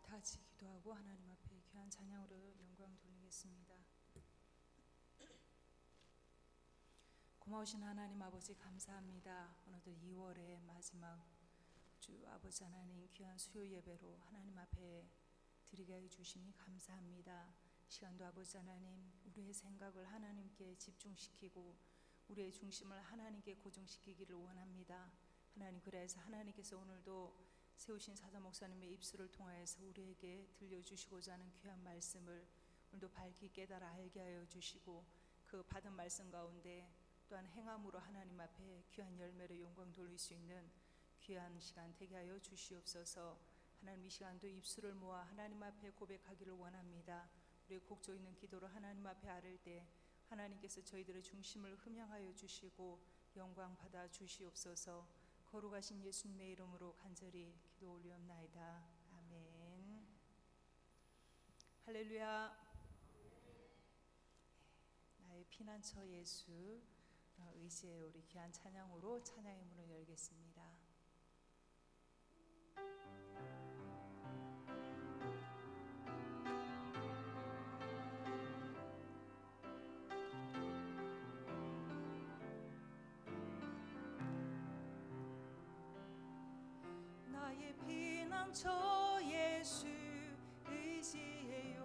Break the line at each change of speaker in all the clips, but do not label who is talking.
다 같이 기도하고 하나님 앞에 귀한 찬양으로 영광 돌리겠습니다. 고마우신 하나님 아버지 감사합니다. 오늘도 2월의 마지막 주 아버지 하나님 귀한 수요 예배로 하나님 앞에 드리게 해주시니 감사합니다. 시간도 아버지 하나님 우리의 생각을 하나님께 집중시키고 우리의 중심을 하나님께 고정시키기를 원합니다. 하나님, 그래서 하나님께서 오늘도 세우신 사도 목사님의 입술을 통하여서 우리에게 들려주시고자 하는 귀한 말씀을 오늘도 밝히 깨달아 알게 하여 주시고, 그 받은 말씀 가운데 또한 행함으로 하나님 앞에 귀한 열매로 영광 돌릴 수 있는 귀한 시간 되게 하여 주시옵소서. 하나님, 이 시간도 입술을 모아 하나님 앞에 고백하기를 원합니다. 우리의 곡조 있는 기도를 하나님 앞에 아를 때 하나님께서 저희들의 중심을 흠양하여 주시고 영광 받아 주시옵소서. 거룩하신 예수님의 이름으로 간절히 기도 올리옵나이다. 아멘. 할렐루야. 나의 피난처 예수 의지의 우리 귀한 찬양으로 찬양의 문을 열겠습니다. 나의 피난처 예수 의지해요.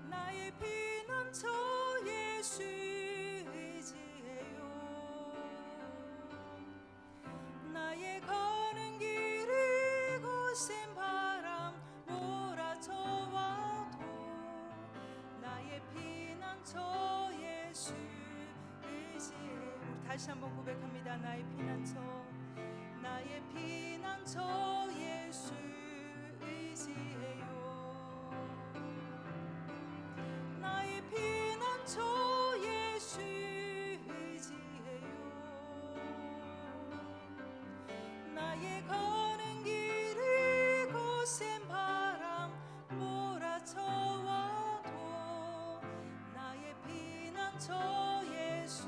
나의 피난처 예수 의지해요. 나의 가는 길이 거센 바람 몰아쳐와도 나의 피난처 예수 의지해요. 우리 다시 한번 고백합니다. 나의 피난처, 나의 피난처 예수 의지해요. 나의 피난처 예수 의지해요. 나의 가는 길이 거센 바람 몰아쳐와도 나의 피난처 예수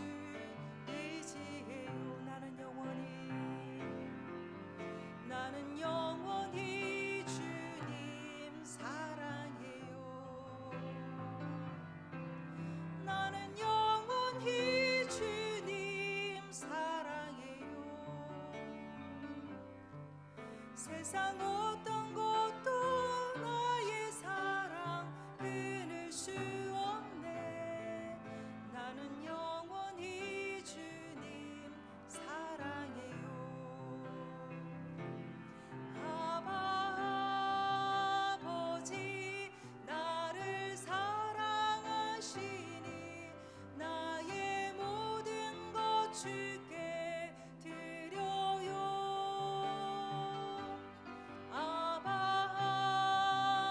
의지해요. 나는 영원히 주님 사랑해요. 나는 영원히 주님 사랑해요. 세상 어떤 것도 나의 사랑 끊을 수 없네. 나는 영원히 주님 사랑해요. 아버지 나를 사랑하시니 나의 모든 것 주께 드려요.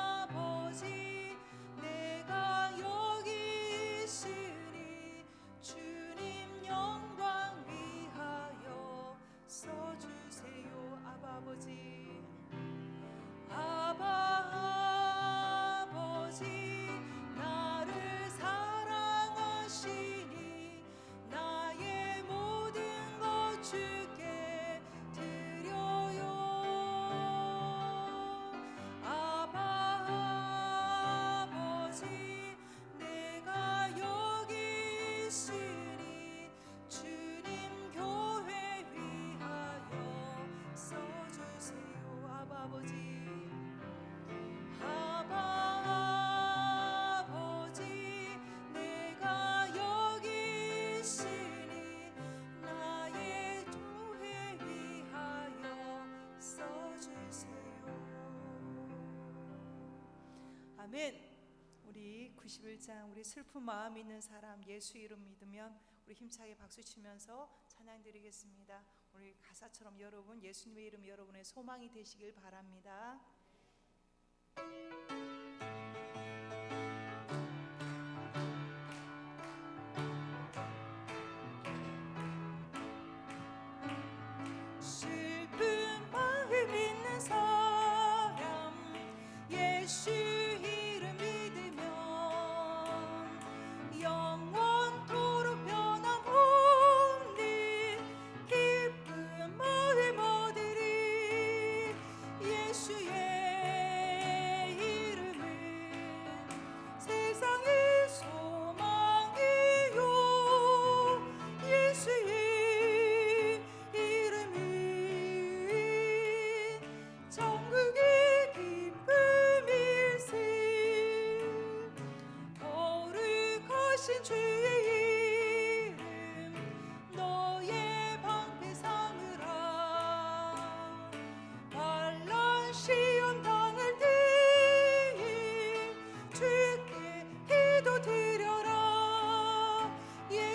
아버지 내가 여기 있으니 주님 영광 위하여 써주세요. 아버지, 아버지 나를 사랑하시니 나의 모든 것 주께 드려요. 아버지 내가 여기 있으니 주님 교회 위하여 써주세요. 아버지, 아버지 내가 여기 있으니 나의 교회 위하여 써주세요. 아멘. 우리 91장 우리 슬픈 마음 있는 사람 예수 이름 믿으면 우리 힘차게 박수 치면서 찬양 드리겠습니다. 우리 가사처럼 여러분 예수님의 이름 여러분의 소망이 되시길 바랍니다. 슬픈 마음 있는 사람 예수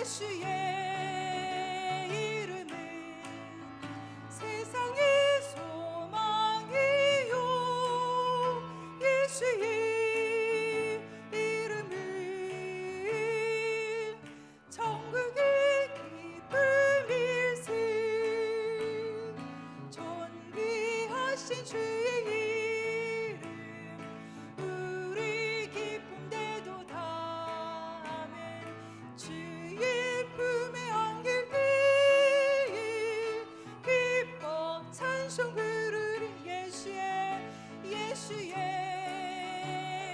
예수의 이름은 세상의 소망이요 예수의 이름은 천국의 기쁨일세 존귀하신 주의 이름 우리 기쁨 대도다 아멘 주의 품에 안길 때에 기뻐 찬송 부르리 예수의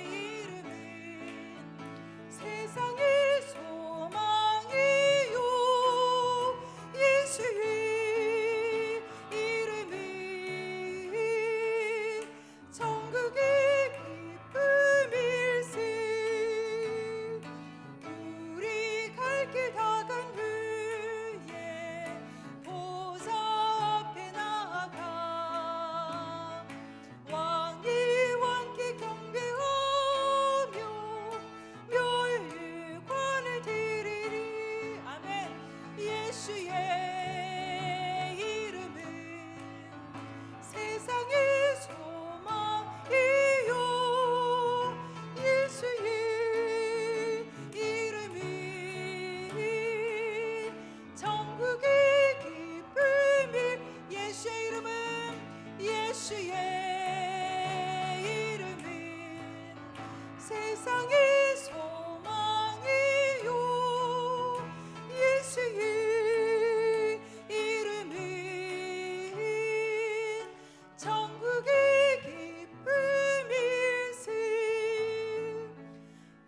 이름은 세상의 소망이요 예수의 이름은 천국의 기쁨일세 우리 갈 길 다 간 후에 보좌 앞에 나아가 왕이 왕께 경배하며 멸관을 드리리 아멘 예수의 이름은 세상의 소망이요 예수의 이름은 천국의 기쁨이 예수의 이름은 세상의 소망이요 예수의 이름은 천국의 기쁨일세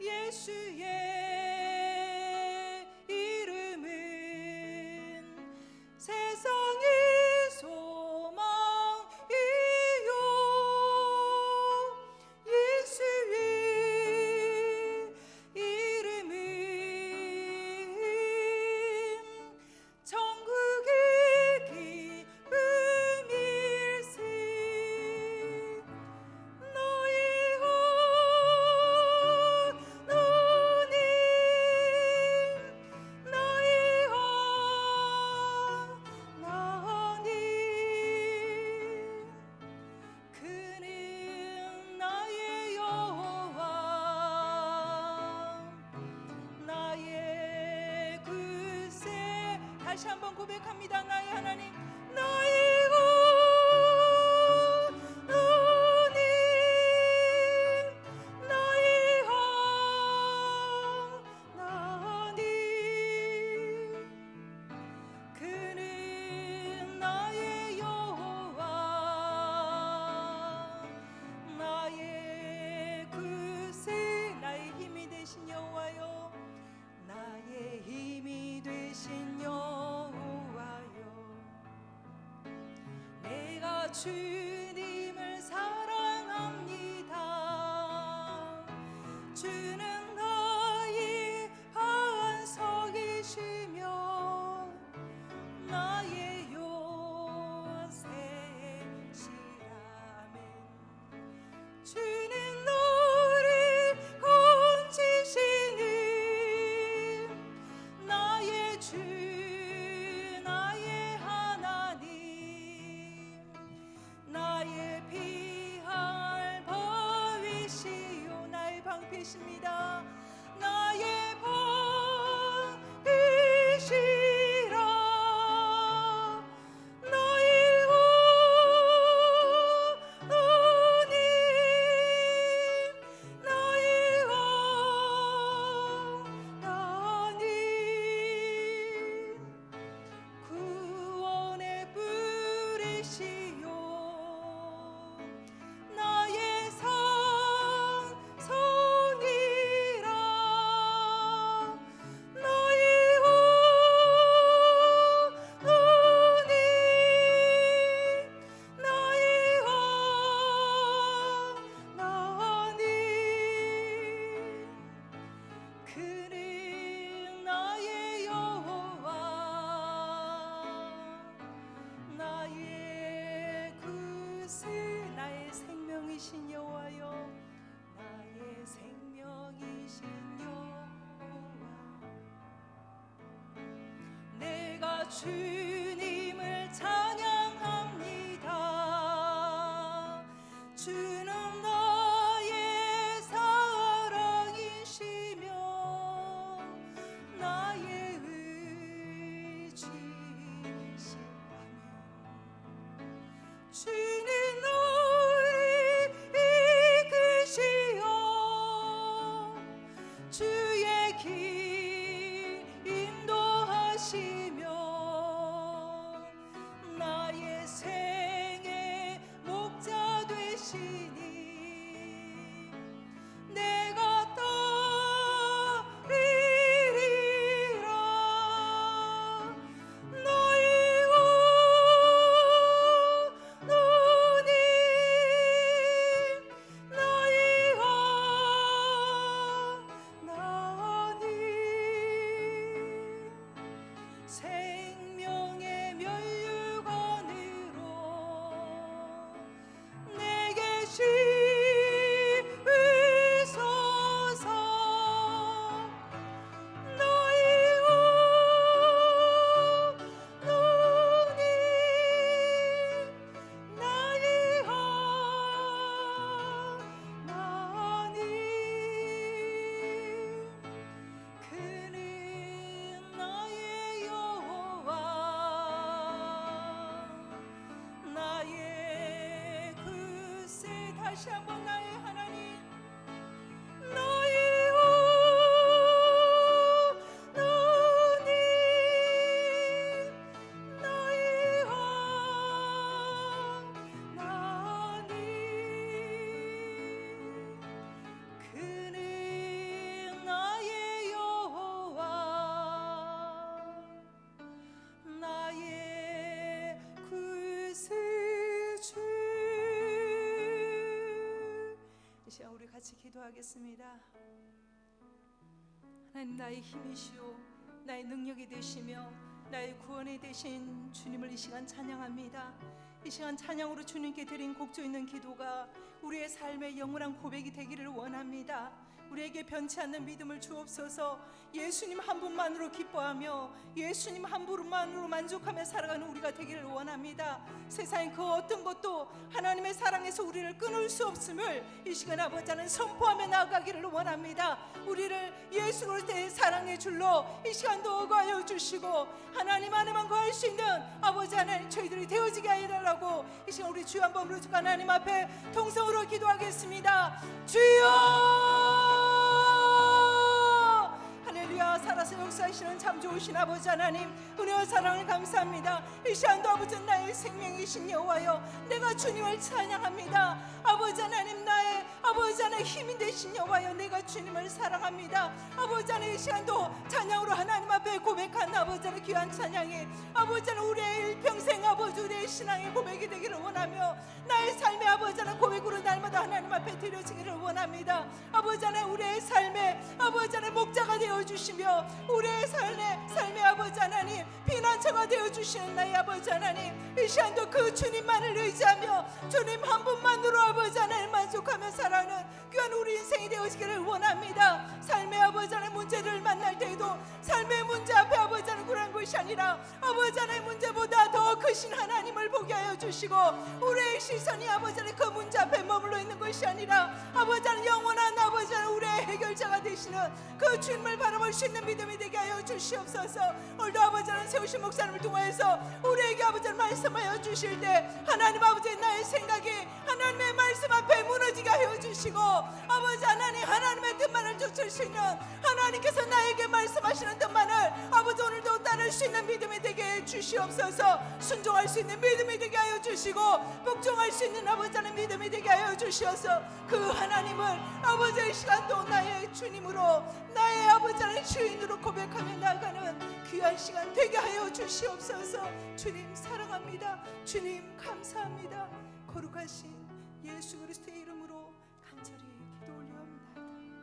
예수의 이름은 세상의 소망이요 예수의 이름은 천국의 기쁨일세 너희 하나님 너희 하나님 그는 나의 여호와 나의 구세 다시 한번 고백합니다 나의 하나님 나의 하나님 나의 하나님 그는 나의 여호와 나의 구세 나의 힘이 되신 여호와요 나의 힘이 되신 여호와요 내가 주님을 사랑합니다 주는 나의 반석이시며 나의 요새시라멘 주는 너를 건지시니 나의 주 나의 하나님 나의 피할 바위시요 나의 방패십니다 나의 방패시라 나의 하나님 나의 하나님 주님을 찬양합니다. 주는 나의 사랑이시며 나의 의지시오며 주는 나를 이끄시어 주의 길 인도하시며 나의 생의 목자 되시니 내가 따르리라. 너의 하나님 나의 하나님 생명의 면류관으로 내게 지으소서. 너의 하나님 나의 하나님 그는 나의 여호와 나의 그새. 다시 한번 나의 하나님 너의 하나님 나의 하나님 그는 나의 여호와 나의 구세주. 이 시간 우리 같이 기도하겠습니다. 하나님 나의 힘이시오 나의 능력이 되시며 나의 구원이 되신 주님을 이 시간 찬양합니다. 이 시간 찬양으로 주님께 드린 곡조 있는 기도가 우리의 삶의 영원한 고백이 되기를 원합니다. 우리에게 변치 않는 믿음을 주옵소서. 예수님 한 분만으로 기뻐하며 예수님 한 분만으로 만족하며 살아가는 우리가 되기를 원합니다. 세상의 그 어떤 것도 하나님의 사랑에서 우리를 끊을 수 없음을 이 시간 아버지 하나님 선포하며 나아가기를 원합니다. 우리를 예수 그리스도의 사랑의 줄로 이 시간도 거하여 주시고 하나님 안에만 거할 수 있는 아버지 하나님 저희들이 되어지게 하여달라고 이 시간 우리 주 한번 부르짖고 하나님 앞에 통성으로 기도하겠습니다. 주여 할렐루야. 살아서 역사하시는 참 좋으신 아버지 하나님 은혜와 사랑을 감사합니다. 이 시간도 아버지 나의 생명이신 여호와여 내가 주님을 찬양합니다. 아버지 하나님 나의 아버지 하나님 힘이 되신 여호와여 내가 주님을 사랑합니다. 아버지 하나님 이 시간도 찬양으로 하나님 앞에 고백한 아버지 하나님 귀한 찬양이 아버지 하나님 우리의 일평생 아버지 우리의 신앙의 고백이 되기를 원하며 나의 삶의 아버지 하나님 고백으로 날마다 하나님 앞에 드려지기를 원합니다. 아버지 하나님 우리의 삶의 아버지 하나님 목자가 되어주시며 우리의 삶의 아버지 하나님 피난처가 되어주시는 나의 아버지 하나님 이 시간도 그 주님만을 의지하며 주님 한 분만으로 아버지 하나님 만족하며 살아가는 귀한 우리 인생이 되어지기를 원합니다. 삶의 아버지 하나님 문제를 만날 때에도 삶의 문제 앞에 아버지 하나님 굴한 것이 아니라 아버지 하나님 문제보다 더 크신 하나님을 보게 하여 주시고 우리의 시선이 아버지 하나님 그 문제 앞에 머물러 있는 것이 아니라 아버지 하나님 영원한 아버지 하나님 우리의 해결자가 되시는 그 주님을 바라볼 수 있는 믿음이 되게 하여 주시옵소서. 오늘도 아버지 하나님 세우신 목사님을 통하여서 우리에게 아버지 하나님 말씀하여 주실 때 하나님 아버지 나의 생각이 하나님의 말씀 앞에 무너지게 하여 주시고 아버지 하나님 하나님의 뜻만을 쫓을 수 있는 하나님께서 나에게 말씀하시는 뜻만을 아버지 오늘도 따를 수 있는 믿음이 되게 해 주시옵소서. 순종할 수 있는 믿음이 되게 하여 주시고 복종할 수 있는 아버지 하나님 믿음이 되게 하여 주시어서 그 하나님을 아버지의 시간도 나의 주님으로 나의 아버지 하나님 주인으로 고백하며 나아가는 귀한 시간 되게 하여 주시옵소서. 주님 사랑합니다. 주님 감사합니다. 거룩하신 예수 그리스도의 이름으로 간절히 기도 올려옵나이다.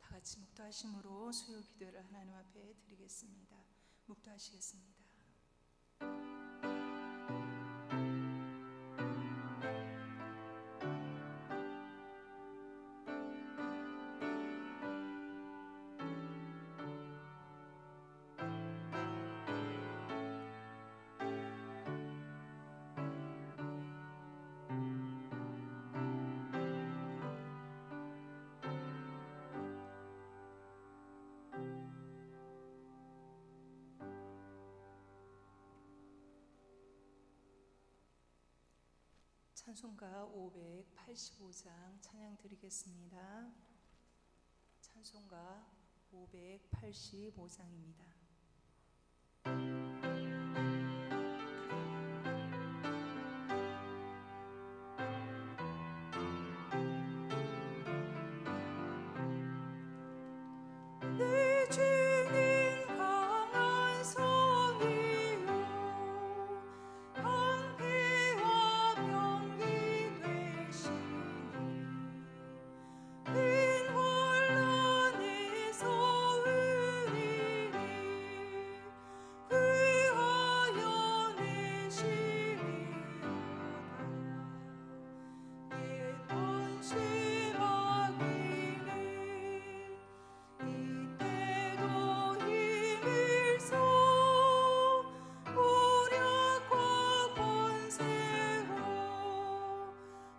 다 같이 묵도하심으로 수요 기도를 하나님 앞에 드리겠습니다. 묵도하시겠습니다. 찬송가 585장 찬양 드리겠습니다. 찬송가 585장입니다. 내 주님 강한 성이요 방패와 병기 되시니 큰 혼란에서 우리를 구하여 내시리로다. 옛 번심하기는 이때도 힘을 써 무력과 권세로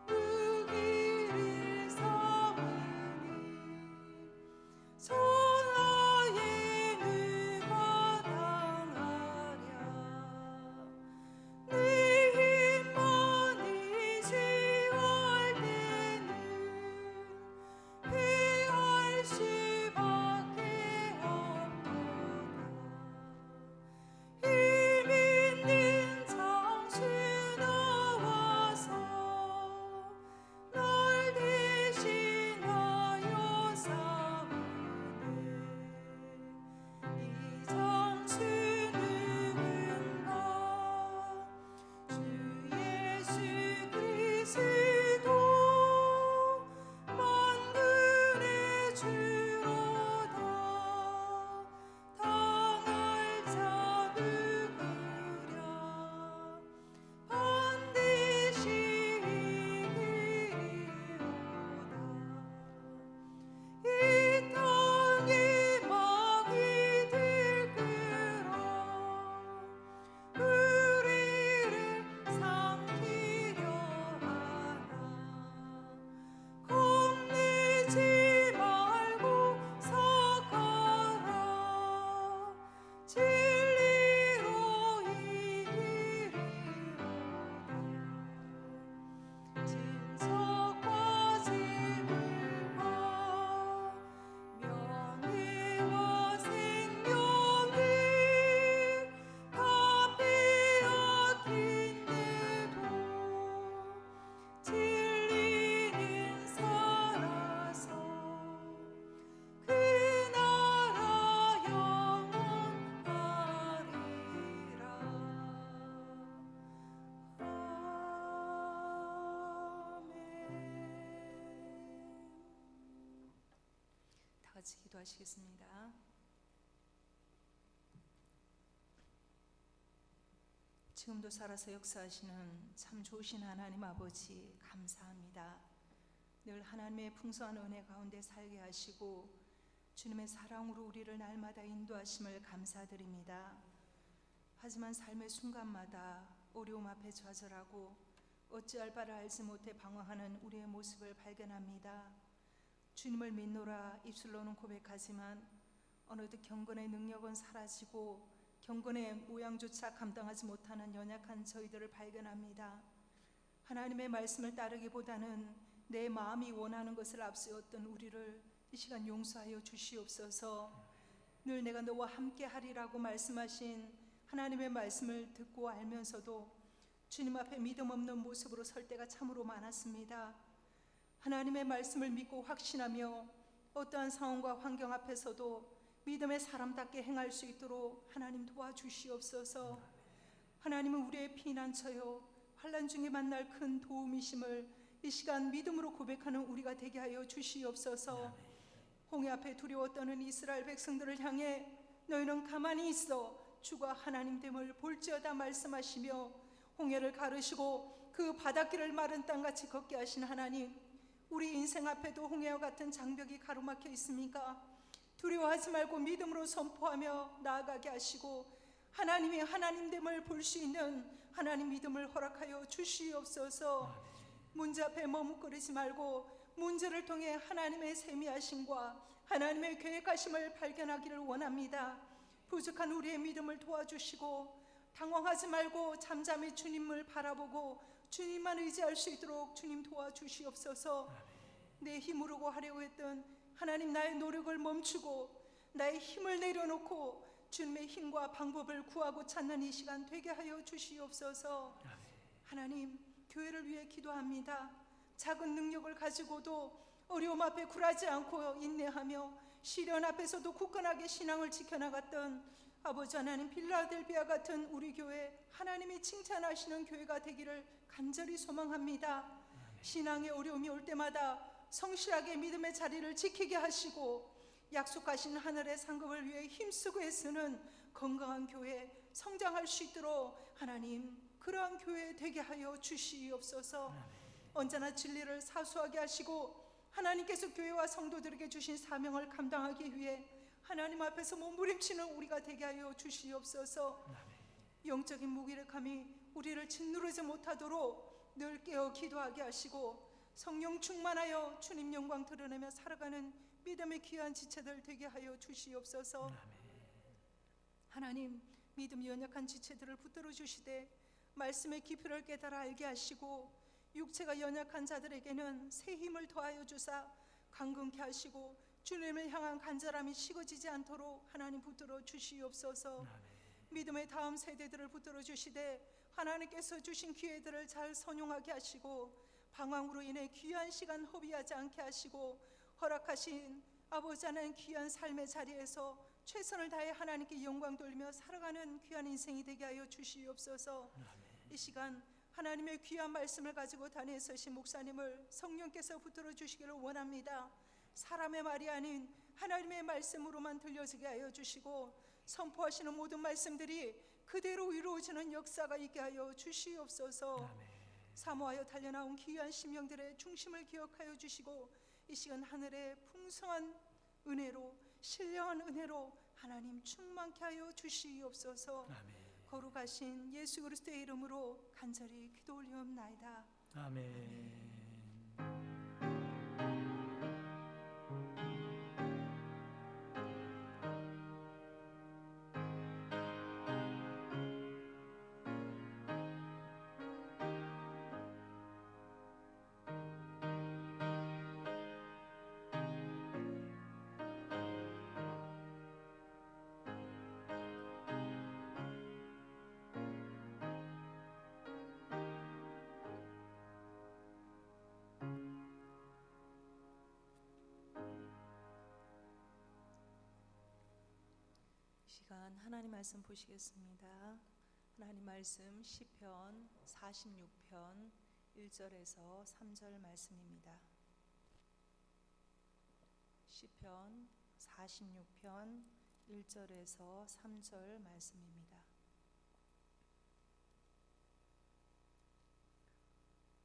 무기를 삼으니 선하에 누가 당하랴. 내 힘만이 지할 때는 피할 수밖에 없도다. 힘 있는 장수 나와서 날 대신하여 싸우네. 이 장수 누군가 주 예수 그리스도 만군의 주로다. 당할 자 누구랴 반드시 이기리로다. 이 땅에 막이 들끓어 우리를 삼키려 하나. 겁내지 말고 서가라. 진리로 이기리로다. 진석과 지물과 명예와 생명이 다 빼앗긴데도 진리는 살아서 그 나라 영원하리라. 아멘. 다 같이 기도하시겠습니다. 지금도 살아서 역사하시는 참 좋으신 하나님 아버지 감사합니다. 늘 하나님의 풍성한 은혜 가운데 살게 하시고 주님의 사랑으로 우리를 날마다 인도하심을 감사드립니다. 하지만 삶의 순간마다 어려움 앞에 좌절하고 어찌할 바를 알지 못해 방황하는 우리의 모습을 발견합니다. 주님을 믿노라 입술로는 고백하지만 어느덧 경건의 능력은 사라지고 경건의 모양조차 감당하지 못하는 연약한 저희들을 발견합니다. 하나님의 말씀을 따르기보다는 내 마음이 원하는 것을 앞세웠던 우리를 이 시간 용서하여 주시옵소서. 늘 내가 너와 함께 하리라고 말씀하신 하나님의 말씀을 듣고 알면서도 주님 앞에 믿음 없는 모습으로 설 때가 참으로 많았습니다. 하나님의 말씀을 믿고 확신하며 어떠한 상황과 환경 앞에서도 믿음의 사람답게 행할 수 있도록 하나님 도와주시옵소서. 하나님은 우리의 피난처요 환난 중에 만날 큰 도움이심을 이 시간 믿음으로 고백하는 우리가 되게 하여 주시옵소서. 홍해 앞에 두려워 떠는 이스라엘 백성들을 향해 너희는 가만히 있어 주가 하나님 됨을 볼지어다 말씀하시며 홍해를 가르시고 그 바닷길을 마른 땅같이 걷게 하신 하나님, 우리 인생 앞에도 홍해와 같은 장벽이 가로막혀 있습니까? 두려워하지 말고 믿음으로 선포하며 나아가게 하시고 하나님이 하나님됨을 볼 수 있는 하나님 믿음을 허락하여 주시옵소서. 문제 앞에 머뭇거리지 말고 문제를 통해 하나님의 세미하심과 하나님의 계획하심을 발견하기를 원합니다. 부족한 우리의 믿음을 도와주시고 당황하지 말고 잠잠히 주님을 바라보고 주님만 의지할 수 있도록 주님 도와주시옵소서. 내 힘으로 하려고 했던 하나님 나의 노력을 멈추고 나의 힘을 내려놓고 주님의 힘과 방법을 구하고 찾는 이 시간 되게 하여 주시옵소서. 하나님, 교회를 위해 기도합니다. 작은 능력을 가지고도 어려움 앞에 굴하지 않고 인내하며 시련 앞에서도 굳건하게 신앙을 지켜나갔던 아버지 하나님, 필라델비아 같은 우리 교회, 하나님이 칭찬하시는 교회가 되기를 간절히 소망합니다. 신앙의 어려움이 올 때마다 성실하게 믿음의 자리를 지키게 하시고 약속하신 하늘의 상급을 위해 힘쓰고 애쓰는 건강한 교회, 성장할 수 있도록 하나님, 그러한 교회 되게 하여 주시옵소서. 언제나 진리를 사수하게 하시고 하나님께서 교회와 성도들에게 주신 사명을 감당하기 위해 하나님 앞에서 몸부림치는 우리가 되게 하여 주시옵소서. 영적인 무기력함이 우리를 짓누르지 못하도록 늘 깨어 기도하게 하시고 성령 충만하여 주님 영광 드러내며 살아가는 믿음의 귀한 지체들 되게 하여 주시옵소서. 하나님, 믿음 연약한 지체들을 붙들어 주시되 말씀의 깊이를 깨달아 알게 하시고 육체가 연약한 자들에게는 새 힘을 더하여 주사 강건케 하시고 주님을 향한 간절함이 식어지지 않도록 하나님 붙들어 주시옵소서. 믿음의 다음 세대들을 붙들어 주시되 하나님께서 주신 기회들을 잘 선용하게 하시고 방황으로 인해 귀한 시간 허비하지 않게 하시고 허락하신 아버지 하나님 귀한 삶의 자리에서 최선을 다해 하나님께 영광 돌리며 살아가는 귀한 인생이 되게 하여 주시옵소서. 이 시간 하나님의 귀한 말씀을 가지고 단위에 서신 목사님을 성령께서 붙들어 주시기를 원합니다. 사람의 말이 아닌 하나님의 말씀으로만 들려지게 하여 주시고 선포하시는 모든 말씀들이 그대로 이루어지는 역사가 있게 하여 주시옵소서. 사모하여 달려나온 귀한 심령들의 중심을 기억하여 주시고 이 시간 하늘의 풍성한 은혜로, 신령한 은혜로 하나님 충만케 하여 주시옵소서. 거룩하신 예수 그리스도의 이름으로 간절히 기도 올리옵나이다.
아멘.
시간 하나님 말씀 보시겠습니다. 하나님 말씀 시편 46편 1절에서 3절 말씀입니다. 시편 46편 1절에서 3절 말씀입니다.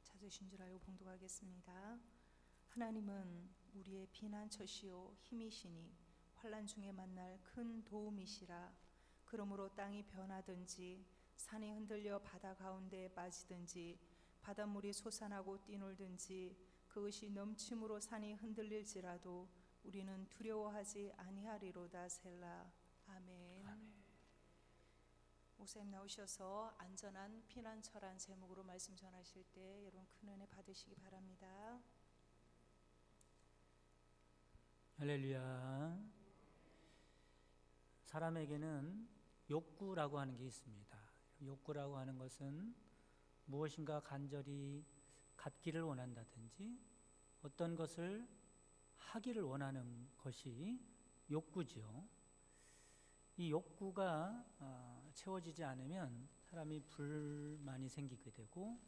찾으신 줄 알고 봉독하겠습니다. 하나님은 우리의 피난처시요 힘이시니 환난 중에 만날 큰 도움이시라. 그러므로 땅이 변하든지 산이 흔들려 바다 가운데에 빠지든지 바닷물이 솟아나고 뛰놀든지 그것이 넘침으로 산이 흔들릴지라도 우리는 두려워하지 아니하리로다. 셀라. 아멘. 목사님 나오셔서 안전한 피난처란 제목으로 말씀 전하실 때 여러분 큰 은혜 받으시기 바랍니다.
할렐루야. 사람에게는 욕구라고 하는 게 있습니다. 욕구라고 하는 것은 무엇인가 간절히 갖기를 원한다든지 어떤 것을 하기를 원하는 것이 욕구죠. 이 욕구가 채워지지 않으면 사람이 불만이 생기게 되고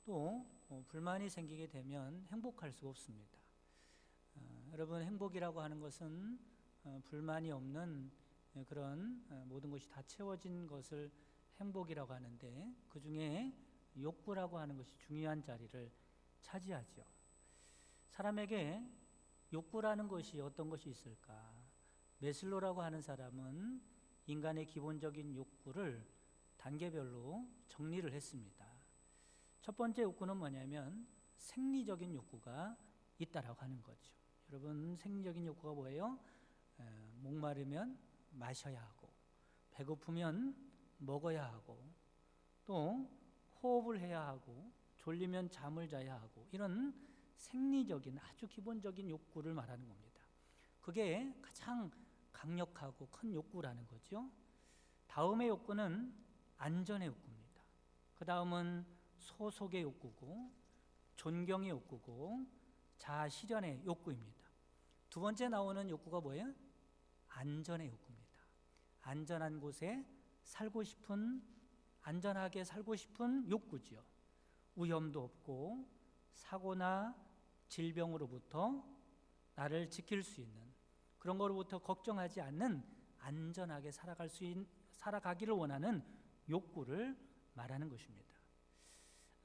또 불만이 생기게 되면 행복할 수가 없습니다. 여러분, 행복이라고 하는 것은 불만이 없는 그런 모든 것이 다 채워진 것을 행복이라고 하는데 그 중에 욕구라고 하는 것이 중요한 자리를 차지하죠. 사람에게 욕구라는 것이 어떤 것이 있을까? 메슬로라고 하는 사람은 인간의 기본적인 욕구를 단계별로 정리를 했습니다. 첫 번째 욕구는 뭐냐면 생리적인 욕구가 있다라고 하는 거죠. 여러분, 생리적인 욕구가 뭐예요? 목마르면 마셔야 하고 배고프면 먹어야 하고 또 호흡을 해야 하고 졸리면 잠을 자야 하고, 이런 생리적인 아주 기본적인 욕구를 말하는 겁니다. 그게 가장 강력하고 큰 욕구라는 거죠. 다음의 욕구는 안전의 욕구입니다. 그 다음은 소속의 욕구고, 존경의 욕구고, 자아 실현의 욕구입니다. 두 번째 나오는 욕구가 뭐예요? 안전의 욕구입니다. 안전한 곳에 살고 싶은, 안전하게 살고 싶은 욕구죠. 위험도 없고 사고나 질병으로부터 나를 지킬 수 있는, 그런 거로부터 걱정하지 않는 안전하게 살아가기를 원하는 욕구를 말하는 것입니다.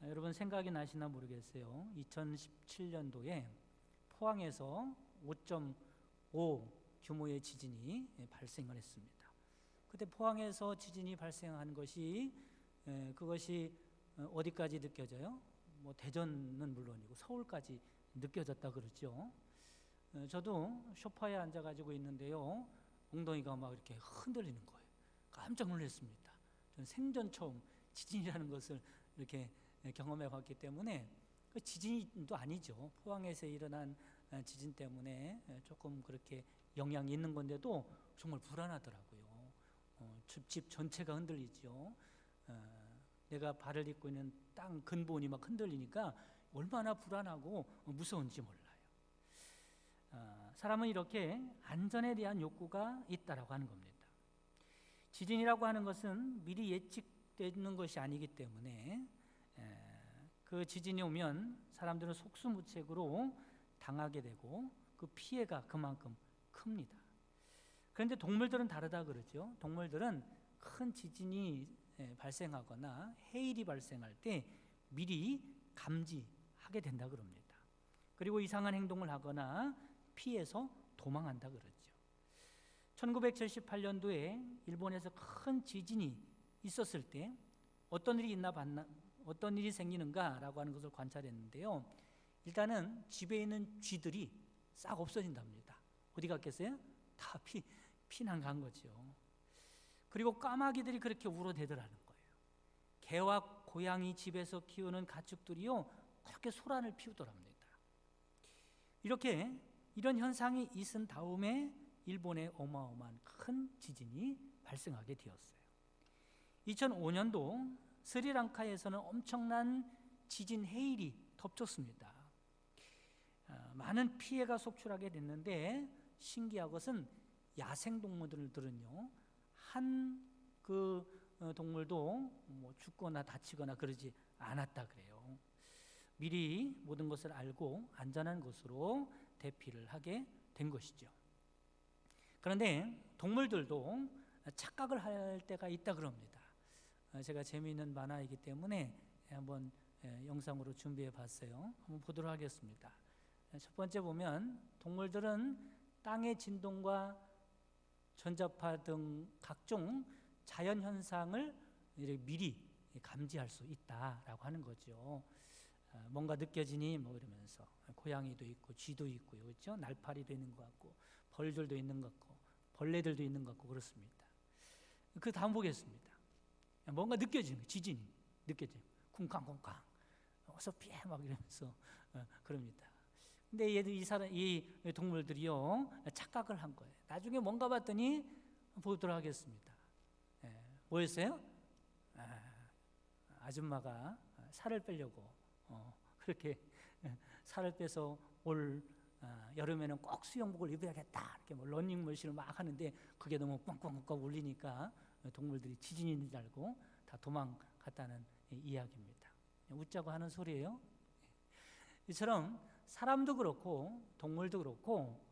여러분 생각이 나시나 모르겠어요. 2017년도에 포항에서 5.5 규모의 지진이 발생을 했습니다. 그때 포항에서 지진이 발생한 것이 그것이 어디까지 느껴져요? 뭐 대전은 물론이고 서울까지 느껴졌다 그러죠. 저도 소파에 앉아가지고 있는데요, 엉덩이가 막 이렇게 흔들리는 거예요. 깜짝 놀랐습니다. 저는 생전 처음 지진이라는 것을 이렇게 경험해봤기 때문에, 그 지진도 아니죠. 포항에서 일어난 지진 때문에 조금 그렇게 영향이 있는 건데도 정말 불안하더라고요. 집 전체가 흔들리죠. 내가 발을 딛고 있는 땅 근본이 막 흔들리니까 얼마나 불안하고 무서운지 몰라요. 사람은 이렇게 안전에 대한 욕구가 있다라고 하는 겁니다. 지진이라고 하는 것은 미리 예측되는 것이 아니기 때문에 그 지진이 오면 사람들은 속수무책으로 당하게 되고 그 피해가 그만큼 큽니다. 그런데 동물들은 다르다 그러죠. 동물들은 큰 지진이 발생하거나 해일이 발생할 때 미리 감지하게 된다 그럽니다. 그리고 이상한 행동을 하거나 피해서 도망한다 그러죠. 1978년도에 일본에서 큰 지진이 있었을 때 어떤 일이 생기는가라고 하는 것을 관찰했는데요. 일단은 집에 있는 쥐들이 싹 없어진답니다. 어디 갔겠어요? 다 피난 간 거죠. 그리고 까마귀들이 그렇게 울어대더라는 거예요. 개와 고양이 집에서 키우는 가축들이요, 그렇게 소란을 피우더랍니다. 이런 현상이 있은 다음에 일본에 어마어마한 큰 지진이 발생하게 되었어요. 2005년도 스리랑카에서는 엄청난 지진 해일이 덮쳤습니다. 많은 피해가 속출하게 됐는데 신기한 것은 야생동물들은요, 한 동물도 뭐 죽거나 다치거나 그러지 않았다 그래요. 미리 모든 것을 알고 안전한 곳으로 대피를 하게 된 것이죠. 그런데 동물들도 착각을 할 때가 있다 그럽니다. 제가 재미있는 만화이기 때문에 한번 영상으로 준비해 봤어요. 한번 보도록 하겠습니다. 첫 번째 보면 동물들은 땅의 진동과 전자파 등 각종 자연 현상을 미리 감지할 수 있다라고 하는 거죠. 뭔가 느껴지니 뭐 이러면서 고양이도 있고 쥐도 있고요, 그렇죠? 날파리도 있는 것 같고 벌들도 있는 것 같고 벌레들도 있는 것 같고 그렇습니다. 그 다음 보겠습니다. 뭔가 느껴지는 거예요. 지진이 느껴져요. 쿵쾅쿵쾅 어서 피해 막 이러면서 그럽니다. 근데 이 동물들이요, 착각을 한 거예요. 나중에 뭔가 봤더니 보도록 하겠습니다. 뭐였어요? 아줌마가 살을 빼려고 그렇게 살을 빼서 올 여름에는 꼭 수영복을 입어야겠다 이렇게 뭐 러닝머신을 막 하는데 그게 너무 꽝꽝꽝 울리니까 동물들이 지진인 줄 알고 다 도망갔다는 이야기입니다. 웃자고 하는 소리예요. 이처럼 사람도 그렇고 동물도 그렇고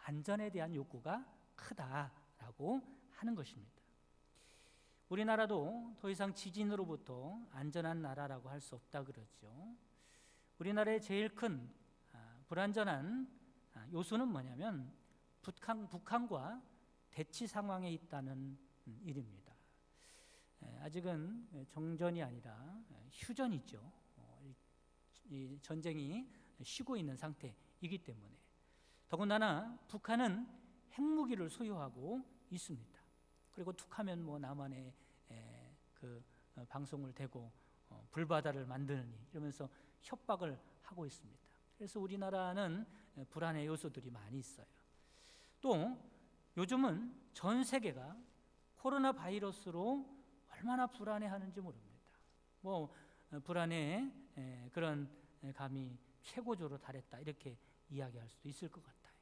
안전에 대한 욕구가 크다라고 하는 것입니다. 우리나라도 더 이상 지진으로부터 안전한 나라라고 할 수 없다 그러죠. 우리나라의 제일 큰 불안전한 요소는 뭐냐면 북한과 대치 상황에 있다는 일입니다. 아직은 정전이 아니라 휴전이죠. 이 전쟁이 쉬고 있는 상태이기 때문에. 더군다나 북한은 핵무기를 소유하고 있습니다. 그리고 툭하면 뭐 남한에 방송을 대고 불바다를 만드느니 이러면서 협박을 하고 있습니다. 그래서 우리나라는 불안의 요소들이 많이 있어요. 또 요즘은 전 세계가 코로나 바이러스로 얼마나 불안해하는지 모릅니다. 불안의 그런 감이 최고조로 달했다 이렇게 이야기할 수도 있을 것 같아요.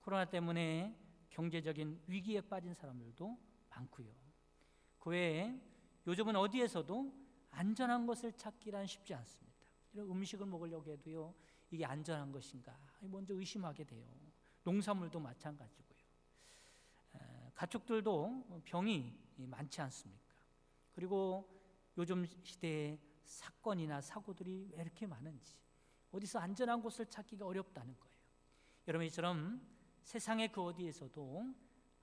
코로나 때문에 경제적인 위기에 빠진 사람들도 많고요. 그 외에 요즘은 어디에서도 안전한 것을 찾기란 쉽지 않습니다. 이런 음식을 먹으려고 해도요, 이게 안전한 것인가 먼저 의심하게 돼요. 농산물도 마찬가지고요. 가축들도 병이 많지 않습니까? 그리고 요즘 시대에 사건이나 사고들이 왜 이렇게 많은지, 어디서 안전한 곳을 찾기가 어렵다는 거예요. 여러분, 이처럼 세상의 그 어디에서도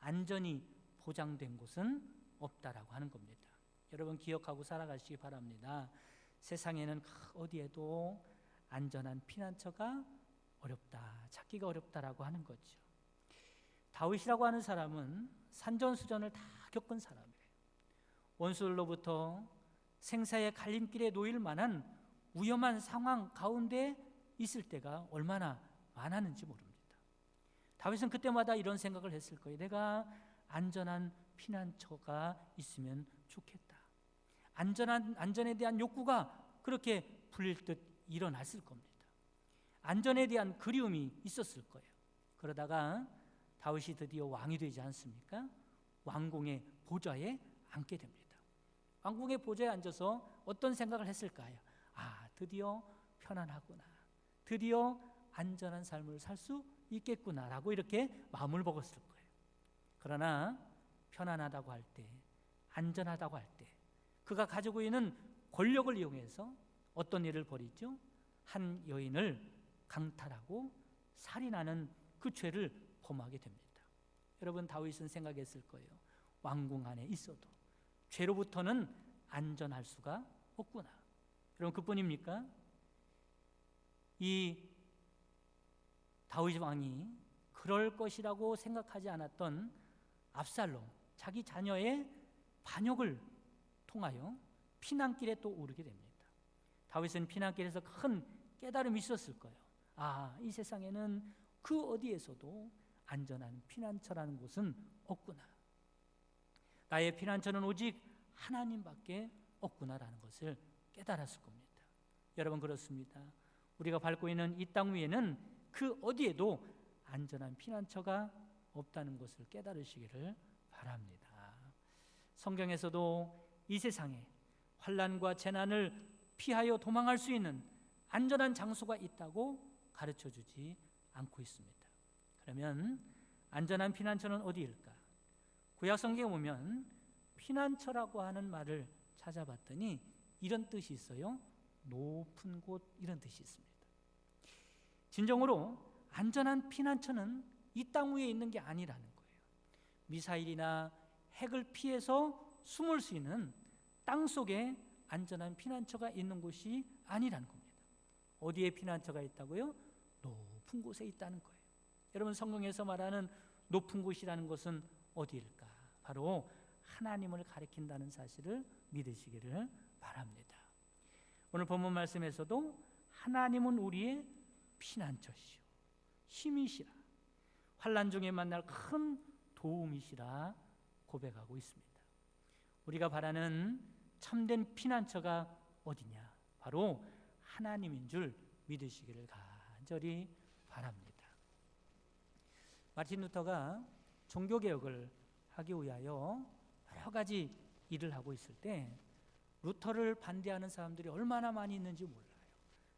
안전이 보장된 곳은 없다라고 하는 겁니다. 여러분 기억하고 살아가시기 바랍니다. 세상에는 어디에도 안전한 피난처가 어렵다, 찾기가 어렵다라고 하는 거죠. 다윗이라고 하는 사람은 산전수전을 다 겪은 사람이에요. 원수들로부터 생사의 갈림길에 놓일 만한 위험한 상황 가운데 있을 때가 얼마나 많았는지 모릅니다. 다윗은 그때마다 이런 생각을 했을 거예요. 내가 안전한 피난처가 있으면 좋겠다. 안전에 대한 욕구가 그렇게 불릴 듯 일어났을 겁니다. 안전에 대한 그리움이 있었을 거예요. 그러다가 다윗이 드디어 왕이 되지 않습니까? 왕궁의 보좌에 앉게 됩니다. 왕궁의 보좌에 앉아서 어떤 생각을 했을까요? 드디어 편안하구나. 드디어 안전한 삶을 살 수 있겠구나라고 이렇게 마음을 먹었을 거예요. 그러나 편안하다고 할 때, 안전하다고 할 때, 그가 가지고 있는 권력을 이용해서 어떤 일을 벌이죠? 한 여인을 강탈하고 살인하는 그 죄를 범하게 됩니다. 여러분, 다윗은 생각했을 거예요. 왕궁 안에 있어도 죄로부터는 안전할 수가 없구나. 여러분, 그뿐입니까? 이 다윗 왕이 그럴 것이라고 생각하지 않았던 압살롬, 자기 자녀의 반역을 통하여 피난길에 또 오르게 됩니다. 다윗은 피난길에서 큰 깨달음이 있었을 거예요. 이 세상에는 그 어디에서도 안전한 피난처라는 곳은 없구나. 나의 피난처는 오직 하나님밖에 없구나라는 것을 깨달았을 겁니다. 여러분, 그렇습니다. 우리가 밟고 있는 이 땅 위에는 그 어디에도 안전한 피난처가 없다는 것을 깨달으시기를 바랍니다. 성경에서도 이 세상에 환난과 재난을 피하여 도망할 수 있는 안전한 장소가 있다고 가르쳐 주지 않고 있습니다. 그러면 안전한 피난처는 어디일까? 구약 성경에 보면 피난처라고 하는 말을 찾아봤더니 이런 뜻이 있어요. 높은 곳, 이런 뜻이 있습니다. 진정으로 안전한 피난처는 이 땅 위에 있는 게 아니라는 거예요. 미사일이나 핵을 피해서 숨을 수 있는 땅 속에 안전한 피난처가 있는 곳이 아니라는 겁니다. 어디에 피난처가 있다고요? 높은 곳에 있다는 거예요. 여러분, 성경에서 말하는 높은 곳이라는 것은 어디일까? 바로 하나님을 가리킨다는 사실을 믿으시기를 바랍니다. 오늘 본문 말씀에서도 하나님은 우리의 피난처시오, 힘이시라, 환난 중에 만날 큰 도움이시라 고백하고 있습니다. 우리가 바라는 참된 피난처가 어디냐? 바로 하나님인 줄 믿으시기를 간절히 바랍니다. 마틴 루터가 종교개혁을 하기 위하여 여러 가지 일을 하고 있을 때 루터를 반대하는 사람들이 얼마나 많이 있는지 몰라요.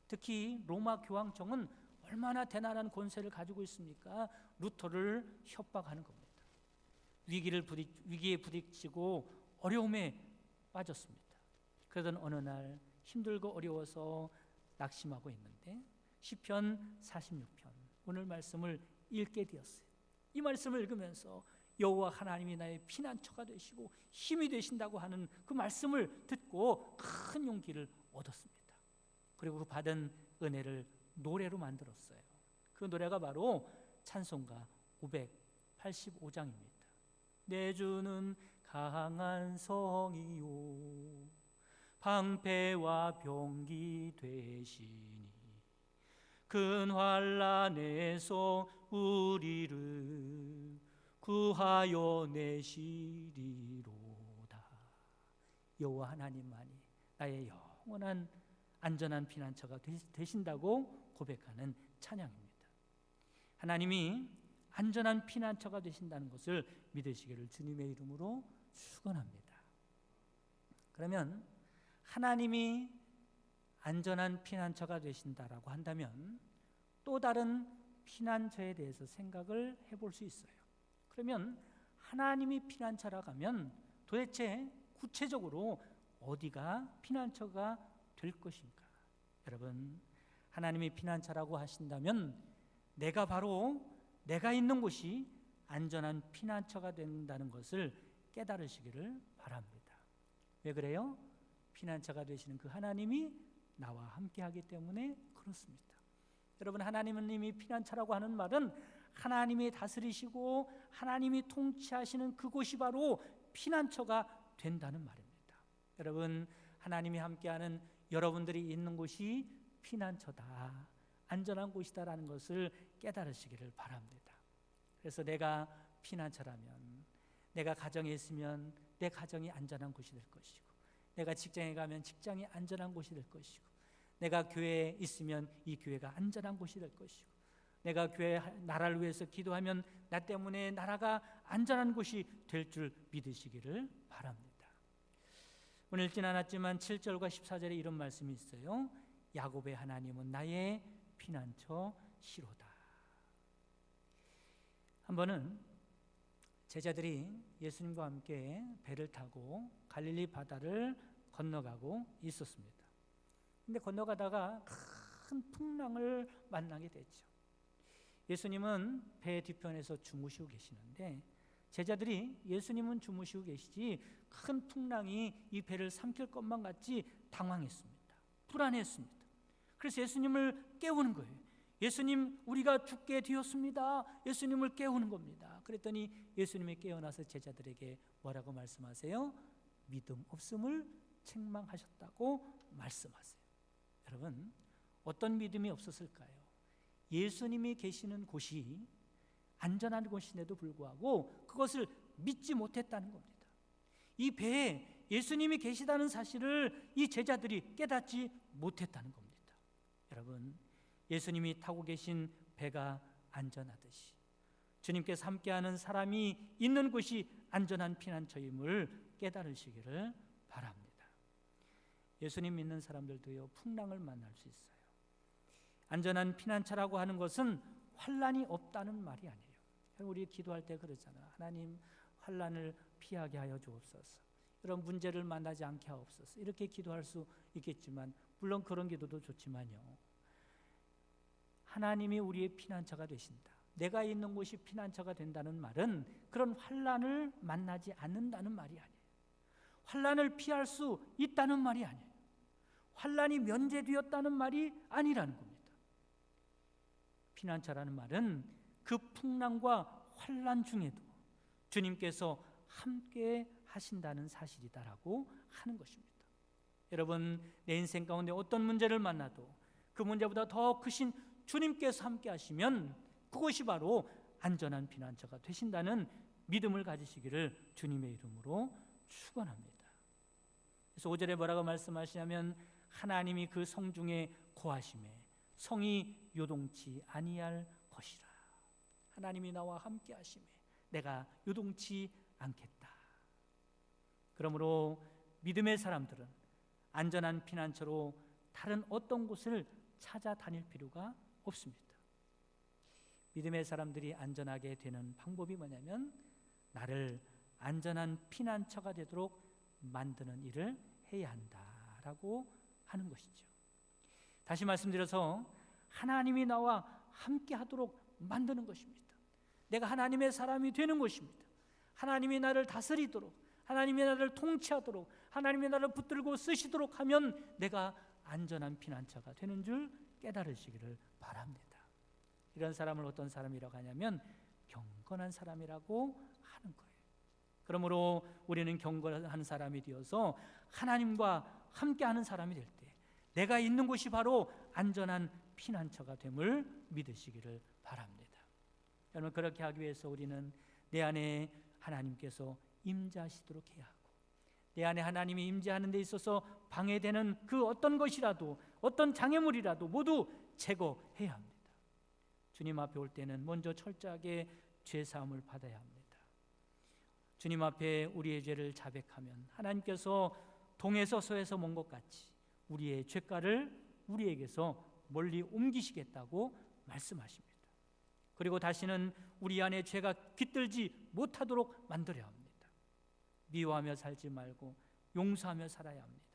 특히 로마 교황청은 얼마나 대단한 권세를 가지고 있습니까? 루터를 협박하는 겁니다. 위기에 부딪히고 어려움에 빠졌습니다. 그러던 어느 날 힘들고 어려워서 낙심하고 있는데 시편 46편 오늘 말씀을 읽게 되었어요. 이 말씀을 읽으면서 여호와 하나님이 나의 피난처가 되시고 힘이 되신다고 하는 그 말씀을 듣고 큰 용기를 얻었습니다. 그리고 그 받은 은혜를 노래로 만들었어요. 그 노래가 바로 찬송가 585장입니다. 내 주는 강한 성이요 방패와 병기 되시니 큰 환난에서 우리를 구하여 내시리로다. 여호와 하나님만이 나의 영원한 안전한 피난처가 되신다고 고백하는 찬양입니다. 하나님이 안전한 피난처가 되신다는 것을 믿으시기를 주님의 이름으로 축원합니다. 그러면 하나님이 안전한 피난처가 되신다라고 한다면 또 다른 피난처에 대해서 생각을 해볼 수 있어요. 그러면 하나님이 피난처라고 하면 도대체 구체적으로 어디가 피난처가 될 것인가? 여러분, 하나님이 피난처라고 하신다면 내가 있는 곳이 안전한 피난처가 된다는 것을 깨달으시기를 바랍니다. 왜 그래요? 피난처가 되시는 그 하나님이 나와 함께하기 때문에 그렇습니다. 여러분, 하나님이 피난처라고 하는 말은 하나님이 다스리시고 하나님이 통치하시는 그곳이 바로 피난처가 된다는 말입니다. 여러분, 하나님이 함께하는 여러분들이 있는 곳이 피난처다, 안전한 곳이다라는 것을 깨달으시기를 바랍니다. 그래서 내가 피난처라면, 내가 가정에 있으면 내 가정이 안전한 곳이 될 것이고, 내가 직장에 가면 직장이 안전한 곳이 될 것이고, 내가 교회에 있으면 이 교회가 안전한 곳이 될 것이고, 내가 교회 나라를 위해서 기도하면 나 때문에 나라가 안전한 곳이 될 줄 믿으시기를 바랍니다. 오늘 읽진 않았지만 7절과 14절에 이런 말씀이 있어요. 야곱의 하나님은 나의 피난처시로다. 한 번은 제자들이 예수님과 함께 배를 타고 갈릴리 바다를 건너가고 있었습니다. 근데 건너가다가 큰 풍랑을 만나게 됐죠. 예수님은 배 뒤편에서 주무시고 계시는데 제자들이 예수님은 주무시고 계시지 큰 풍랑이 이 배를 삼킬 것만 같이 당황했습니다. 불안했습니다. 그래서 예수님을 깨우는 거예요. 예수님, 우리가 죽게 되었습니다. 예수님을 깨우는 겁니다. 그랬더니 예수님이 깨어나서 제자들에게 뭐라고 말씀하세요? 믿음 없음을 책망하셨다고 말씀하세요. 여러분, 어떤 믿음이 없었을까요? 예수님이 계시는 곳이 안전한 곳인데도 불구하고 그것을 믿지 못했다는 겁니다. 이 배에 예수님이 계시다는 사실을 이 제자들이 깨닫지 못했다는 겁니다. 여러분, 예수님이 타고 계신 배가 안전하듯이 주님께서 함께하는 사람이 있는 곳이 안전한 피난처임을 깨달으시기를 바랍니다. 예수님 믿는 사람들도요, 풍랑을 만날 수 있어요. 안전한 피난처라고 하는 것은 환난이 없다는 말이 아니에요. 우리 기도할 때 그러잖아요. 하나님, 환난을 피하게 하여 주옵소서. 이런 문제를 만나지 않게 하옵소서. 이렇게 기도할 수 있겠지만, 물론 그런 기도도 좋지만요, 하나님이 우리의 피난처가 되신다, 내가 있는 곳이 피난처가 된다는 말은 그런 환난을 만나지 않는다는 말이 아니에요. 환난을 피할 수 있다는 말이 아니에요. 환난이 면제되었다는 말이 아니라는 겁니다. 피난처라는 말은 그 풍랑과 환난 중에도 주님께서 함께 하신다는 사실이다라고 하는 것입니다. 여러분, 내 인생 가운데 어떤 문제를 만나도 그 문제보다 더 크신 주님께서 함께 하시면 그것이 바로 안전한 피난처가 되신다는 믿음을 가지시기를 주님의 이름으로 축원합니다. 그래서 5절에 뭐라고 말씀하시냐면, 하나님이 그 성중에 거하심에 성이 요동치 아니할 것이라. 하나님이 나와 함께 하심에 내가 요동치 않겠다. 그러므로 믿음의 사람들은 안전한 피난처로 다른 어떤 곳을 찾아다닐 필요가 없습니다. 믿음의 사람들이 안전하게 되는 방법이 뭐냐면, 나를 안전한 피난처가 되도록 만드는 일을 해야 한다라고 하는 것이죠. 다시 말씀드려서 하나님이 나와 함께 하도록 만드는 것입니다. 내가 하나님의 사람이 되는 것입니다. 하나님이 나를 다스리도록, 하나님이 나를 통치하도록, 하나님이 나를 붙들고 쓰시도록 하면 내가 안전한 피난처가 되는 줄 깨달으시기를 바랍니다. 이런 사람을 어떤 사람이라고 하냐면 경건한 사람이라고 하는 거예요. 그러므로 우리는 경건한 사람이 되어서 하나님과 함께하는 사람이 될 때 내가 있는 곳이 바로 안전한 피난처가 됨을 믿으시기를 바랍니다. 여러분, 그렇게 하기 위해서 우리는 내 안에 하나님께서 임재하시도록 해야 하고, 내 안에 하나님이 임재하는 데 있어서 방해되는 그 어떤 것이라도, 어떤 장애물이라도 모두 제거해야 합니다. 주님 앞에 올 때는 먼저 철저하게 죄사함을 받아야 합니다. 주님 앞에 우리의 죄를 자백하면 하나님께서 동에서 서에서 먼 것 같이 우리의 죄가를 우리에게서 멀리 옮기시겠다고 말씀하십니다. 그리고 다시는 우리 안에 죄가 깃들지 못하도록 만들어야 합니다. 미워하며 살지 말고 용서하며 살아야 합니다.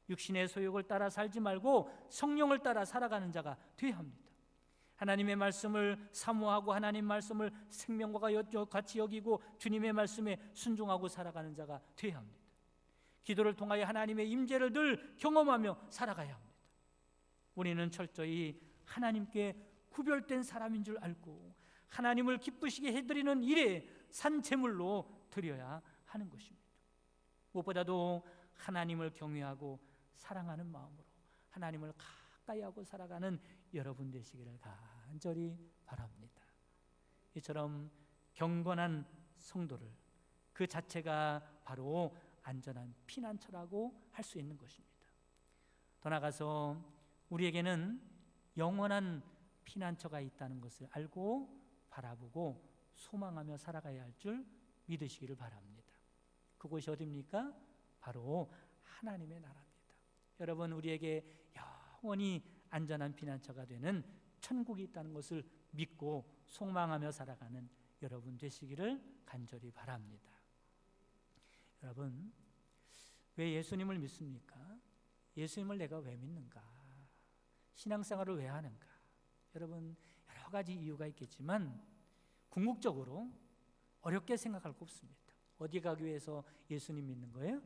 육신의 소욕을 따라 살지 말고 성령을 따라 살아가는 자가 되어야 합니다. 하나님의 말씀을 사모하고 하나님 말씀을 생명과 같이 여기고 주님의 말씀에 순종하고 살아가는 자가 되어야 합니다. 기도를 통하여 하나님의 임재를 늘 경험하며 살아가야 합니다. 우리는 철저히 하나님께 구별된 사람인 줄 알고 하나님을 기쁘시게 해드리는 일에 산 제물로 드려야 하는 것입니다. 무엇보다도 하나님을 경외하고 사랑하는 마음으로 하나님을 가까이 하고 살아가는 여러분 되시기를 간절히 바랍니다. 이처럼 경건한 성도를, 그 자체가 바로 안전한 피난처라고 할 수 있는 것입니다. 더 나아가서 우리에게는 영원한 피난처가 있다는 것을 알고 바라보고 소망하며 살아가야 할 줄 믿으시기를 바랍니다. 그곳이 어디입니까? 바로 하나님의 나라입니다. 여러분, 우리에게 영원히 안전한 피난처가 되는 천국이 있다는 것을 믿고 소망하며 살아가는 여러분 되시기를 간절히 바랍니다. 여러분, 왜 예수님을 믿습니까? 예수님을 내가 왜 믿는가? 신앙생활을 왜 하는가? 여러분, 여러 가지 이유가 있겠지만 궁극적으로 어렵게 생각할 거 없습니다. 어디 가기 위해서 예수님 믿는 거예요?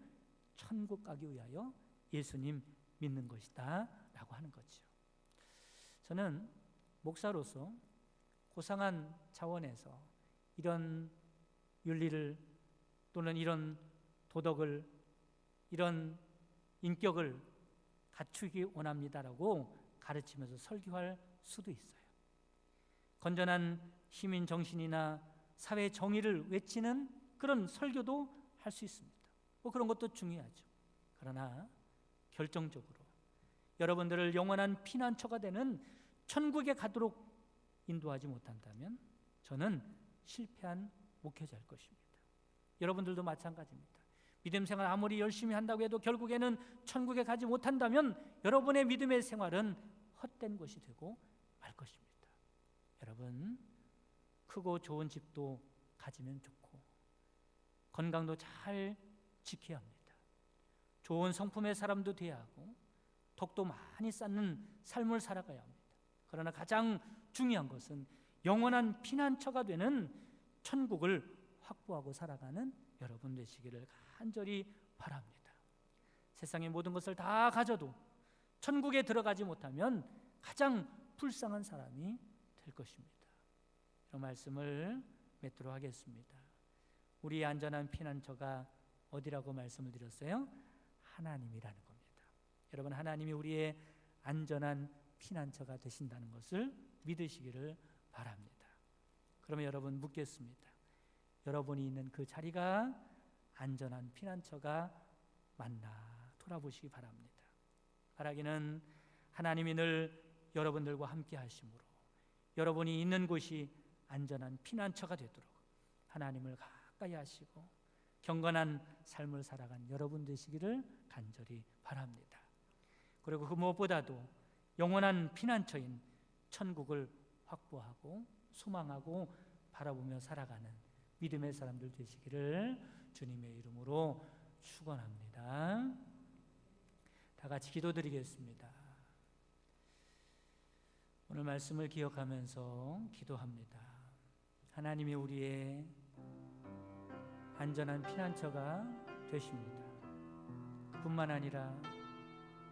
천국 가기 위하여 예수님 믿는 것이다 라고 하는 거죠. 저는 목사로서 고상한 차원에서 이런 윤리를 또는 이런 도덕을, 이런 인격을 갖추기 원합니다라고 가르치면서 설교할 수도 있어요. 건전한 시민 정신이나 사회 정의를 외치는 그런 설교도 할 수 있습니다. 그런 것도 중요하죠. 그러나 결정적으로 여러분들을 영원한 피난처가 되는 천국에 가도록 인도하지 못한다면 저는 실패한 목회자일 것입니다. 여러분들도 마찬가지입니다. 믿음 생활 아무리 열심히 한다고 해도 결국에는 천국에 가지 못한다면 여러분의 믿음의 생활은 헛된 것이 되고 말 것입니다. 여러분, 크고 좋은 집도 가지면 좋고 건강도 잘 지켜야 합니다. 좋은 성품의 사람도 돼야 하고 덕도 많이 쌓는 삶을 살아가야 합니다. 그러나 가장 중요한 것은 영원한 피난처가 되는 천국을 확보하고 살아가는 여러분 되시기를 간절히 바랍니다. 세상의 모든 것을 다 가져도 천국에 들어가지 못하면 가장 불쌍한 사람이 될 것입니다. 이 말씀을 맺도록 하겠습니다. 우리의 안전한 피난처가 어디라고 말씀을 드렸어요? 하나님이라는 겁니다. 여러분, 하나님이 우리의 안전한 피난처가 되신다는 것을 믿으시기를 바랍니다. 그러면 여러분 묻겠습니다. 여러분이 있는 그 자리가 안전한 피난처가 맞나 돌아보시기 바랍니다. 바라기는 하나님이 늘 여러분들과 함께 하심으로 여러분이 있는 곳이 안전한 피난처가 되도록 하나님을 가까이 하시고 경건한 삶을 살아간 여러분 되시기를 간절히 바랍니다. 그리고 그 무엇보다도 영원한 피난처인 천국을 확보하고 소망하고 바라보며 살아가는 믿음의 사람들 되시기를 주님의 이름으로 축원합니다. 다 같이 기도드리겠습니다. 오늘 말씀을 기억하면서 기도합니다. 하나님이 우리의 안전한 피난처가 되십니다. 그뿐만 아니라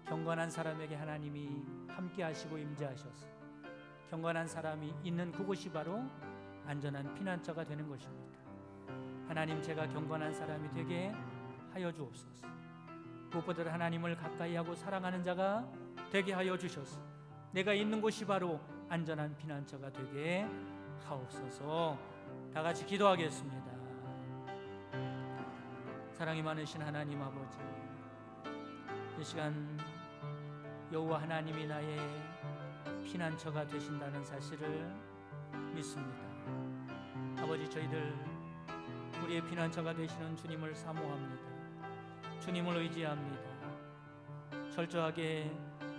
경건한 사람에게 하나님이 함께 하시고 임재하셔서 경건한 사람이 있는 그곳이 바로 안전한 피난처가 되는 것입니다. 하나님, 제가 경건한 사람이 되게 하여 주옵소서. 무엇보다 하나님을 가까이 하고 사랑하는 자가 되게 하여 주셔서 내가 있는 곳이 바로 안전한 피난처가 되게 하옵소서. 다 같이 기도하겠습니다. 사랑이 많으신 하나님 아버지, 이 시간 여호와 하나님이 나의 피난처가 되신다는 사실을 믿습니다. 아버지, 저희들 우리의 피난처가 되시는 주님을 사모합니다. 주님을 의지합니다. 철저하게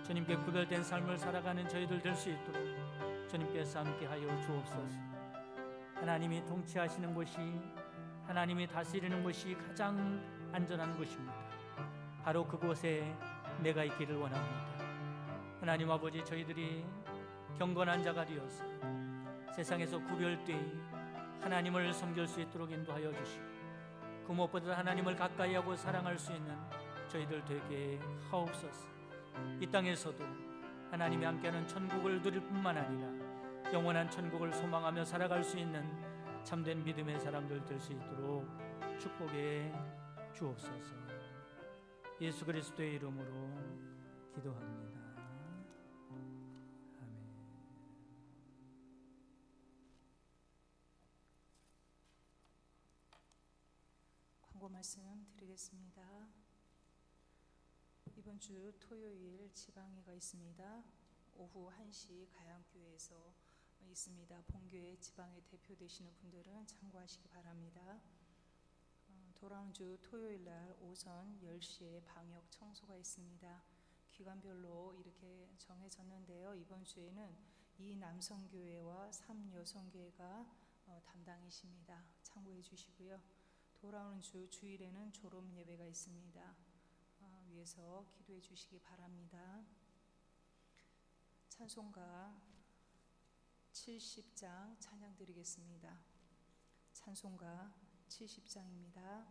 주님께 구별된 삶을 살아가는 저희들 될 수 있도록 주님께서 함께하여 주옵소서. 하나님이 통치하시는 곳이, 하나님이 다스리는 곳이 가장 안전한 곳입니다. 바로 그곳에 내가 있기를 원합니다. 하나님 아버지, 저희들이 경건한 자가 되어서 세상에서 구별되이 하나님을 섬길 수 있도록 인도하여 주시고, 그 무엇보다 하나님을 가까이 하고 사랑할 수 있는 저희들 되게 하옵소서. 이 땅에서도 하나님이 함께하는 천국을 누릴 뿐만 아니라 영원한 천국을 소망하며 살아갈 수 있는 참된 믿음의 사람들 될 수 있도록 축복해 주옵소서. 예수 그리스도의 이름으로 기도합니다. 아멘.
광고 말씀 드리겠습니다. 이번 주 토요일 지방회가 있습니다. 오후 1시 가양교회에서 있습니다. 본교회 지방회 대표되시는 분들은 참고하시기 바랍니다. 돌아오는 주 토요일 날 오전 10시에 방역 청소가 있습니다. 기관별로 이렇게 정해졌는데요. 이번 주에는 2 남성교회와 3 여성교회가 담당이십니다. 참고해 주시고요. 돌아오는 주 주일에는 졸업 예배가 있습니다. 위해서 기도해 주시기 바랍니다. 찬송가 70장 찬양 드리겠습니다. 찬송가 70장입니다.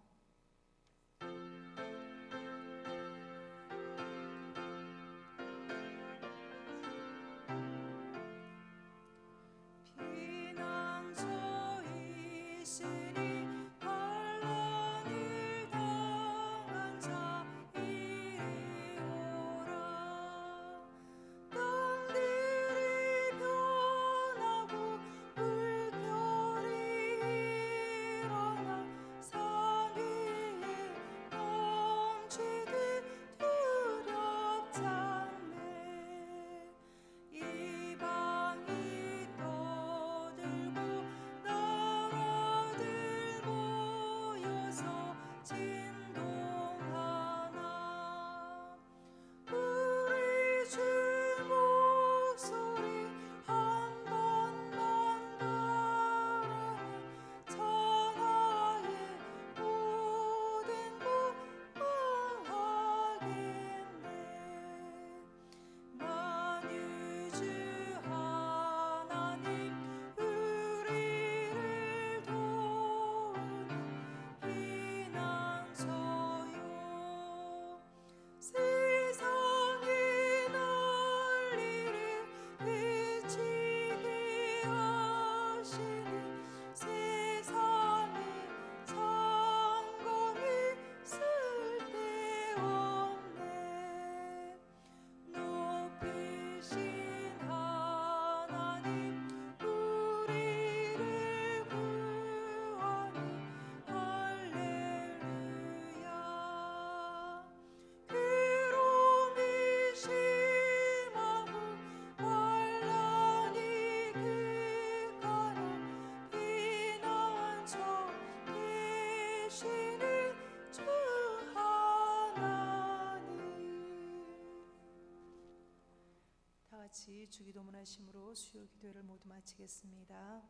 같이 주기도문 하심으로 수요 기도회를 모두 마치겠습니다.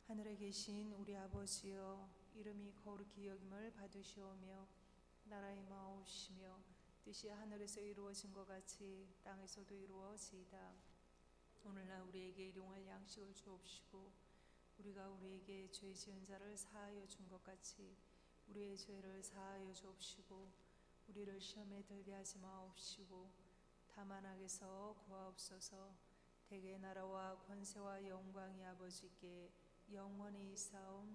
하늘에 계신 우리 아버지여, 이름이 거룩히 여김을 받으시오며 나라의 마옵시며 뜻이 하늘에서 이루어진 것 같이 땅에서도 이루어지이다. 오늘날 우리에게 일용할 양식을 주옵시고 우리가 우리에게 죄 지은 자를 사하여 준 것 같이 우리의 죄를 사하여 주옵시고 우리를 시험에 들게 하지 마옵시고 다만 악에서 구하옵소서. 대개 나라와 권세와 영광이 아버지께 영원히 있사옵나이다.